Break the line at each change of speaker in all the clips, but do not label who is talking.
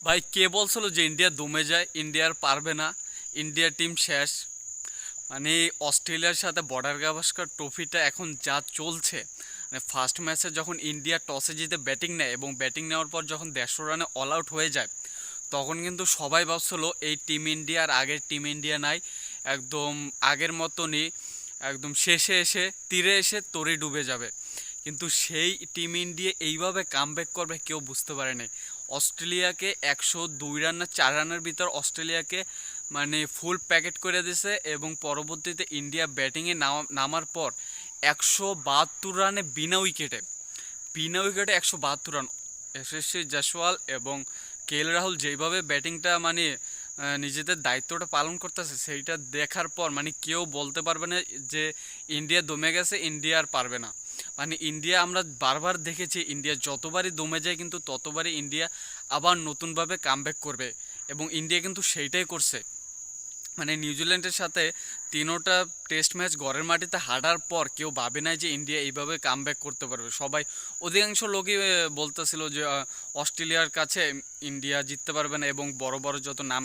ভাই কে বলছিল যে ইন্ডিয়া দমে যায়? ইন্ডিয়ার পারবে না, ইন্ডিয়ার টিম শেষ। মানে অস্ট্রেলিয়ার সাথে বর্ডার গাভাস্কার ট্রফিটা এখন যা চলছে, মানে ফার্স্ট ম্যাচে যখন ইন্ডিয়া টসে জিতে ব্যাটিং নেয় এবং ব্যাটিং নেওয়ার পর যখন 150 রানে অল আউট হয়ে যায়, তখন কিন্তু সবাই ভাবছিল এই টিম ইন্ডিয়ার আগের টিম ইন্ডিয়া নাই, একদম আগের মতনই, একদম শেষে এসে তীরে এসে তরি ডুবে যাবে। কিন্তু সেই টিম ইন্ডিয়া এইভাবে কামব্যাক করবে কেউ বুঝতে পারেনি। অস্ট্রেলিয়াকে 102 রান না 4 রানের ভিতর অস্ট্রেলিয়াকে মানে ফুল প্যাকেট করে দিছে, এবং পরবর্তীতে ইন্ডিয়া ব্যাটিংয়ে নামার পর 172 রানে বিনা উইকেটে 172 রান। যশস্বী জয়সওয়াল এবং রাহুল যেইভাবে ব্যাটিংটা মানে নিজেদের দায়িত্বটা পালন করতেছে, সেইটা দেখার পর মানে কেউ বলতে পারবে না যে ইন্ডিয়া দমে গেছে, ইন্ডিয়া আর পারবে না। মানে ইন্ডিয়া আমরা বারবার দেখেছি, ইন্ডিয়া যতবারই দমে যায় কিন্তু ততবারই ইন্ডিয়া আবার নতুনভাবে কামব্যাক করবে, এবং ইন্ডিয়া কিন্তু সেইটাই করছে। মানে নিউজিল্যান্ডের সাথে তিনোটা টেস্ট ম্যাচ ঘরের মাটিতে হারার পর কেউ ভাবে নাই যে ইন্ডিয়া এইভাবে কামব্যাক করতে পারবে। সবাই, অধিকাংশ লোকই বলতেছিল যে অস্ট্রেলিয়ার কাছে ইন্ডিয়া জিততে পারবে না, এবং বড় বড় যত নাম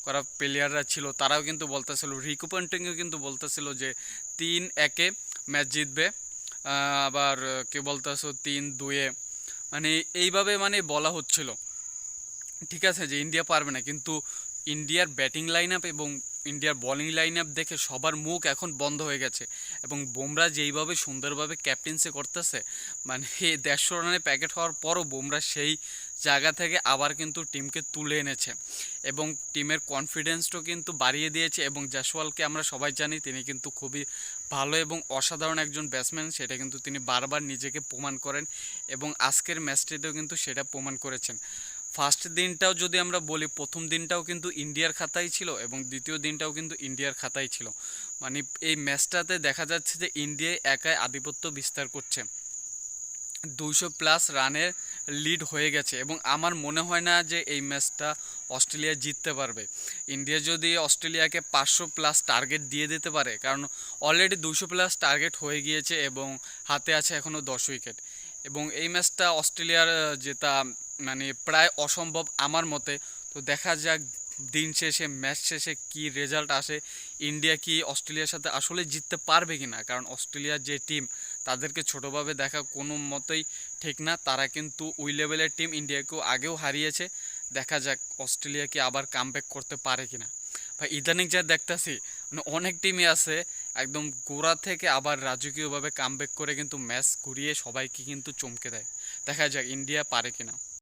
করা প্লেয়াররা ছিল তারাও কিন্তু বলতেছিল, রিকু পন্টিংও কিন্তু বলতেছিল যে 3-1 ম্যাচ জিতবে। আবার কেউ বলতেছো 3-2, মানে এইভাবে মানে বলা হচ্ছিল। ঠিক আছে যে ইন্ডিয়া পারবে না, কিন্তু ইন্ডিয়ার ব্যাটিং লাইন আপ এবং ইন্ডিয়ার বোলিং লাইন আপ দেখে সবার মুখ এখন বন্ধ হয়ে গেছে। এবং বুমরা যেইভাবে সুন্দরভাবে ক্যাপ্টেন্সি করতেছে, মানে 150 রানে প্যাকেট হওয়ার পরও বুমরা সেই জায়গা থেকে আবার কিন্তু টিমকে তুলে এনেছে, এবং টিমের কনফিডেন্সটাও কিন্তু বাড়িয়ে দিয়েছে। এবং জয়সওয়ালকে আমরা সবাই জানি তিনি কিন্তু খুবই ভালো এবং অসাধারণ একজন ব্যাটসম্যান, সেটা কিন্তু তিনি বারবার নিজেকে প্রমাণ করেন, এবং আজকের ম্যাচটিতেও কিন্তু সেটা প্রমাণ করেছেন। ফার্স্ট দিনটাও যদি আমরা বলি, প্রথম দিনটাও কিন্তু ইন্ডিয়ার খাতায় ছিল এবং দ্বিতীয় দিনটাও কিন্তু ইন্ডিয়ার খাতায় ছিল। মানে এই ম্যাচটাতে দেখা যাচ্ছে যে ইন্ডিয়া একাই আধিপত্য বিস্তার করছে, 200+ রানের লিড হয়ে গেছে, এবং আমার মনে হয় না যে এই ম্যাচটা অস্ট্রেলিয়া জিততে পারবে। ইন্ডিয়া যদি অস্ট্রেলিয়াকে 500+ টার্গেট দিয়ে দিতে পারে, কারণ অলরেডি 200+ টার্গেট হয়ে গিয়েছে এবং হাতে আছে এখনও 10 উইকেট, এবং এই ম্যাচটা অস্ট্রেলিয়ার জেতা মানে প্রায় অসম্ভব আমার মতে। তো দেখা যাক দিন শেষে, ম্যাচ শেষে কি রেজাল্ট আসে, ইন্ডিয়া কি অস্ট্রেলিয়ার সাথে আসলে জিততে পারবে কি না। কারণ অস্ট্রেলিয়ার যে টিম, তাদেরকে ছোটোভাবে দেখা কোনো মতেই ঠিক না। তারা কিন্তু ওই লেভেলের টিম, ইন্ডিয়াকেও আগেও হারিয়েছে। দেখা যাক অস্ট্রেলিয়া কি আবার কামব্যাক করতে পারে কিনা। ভাই ইদানিং যা দেখতেছি, মানে অনেক টিমই আছে একদম গোড়া থেকে আবার রাজকীয়ভাবে কামব্যাক করে কিন্তু ম্যাচ ঘুরিয়ে সবাইকে কিন্তু চমকে দেয়। দেখা যাক ইন্ডিয়া পারে কিনা।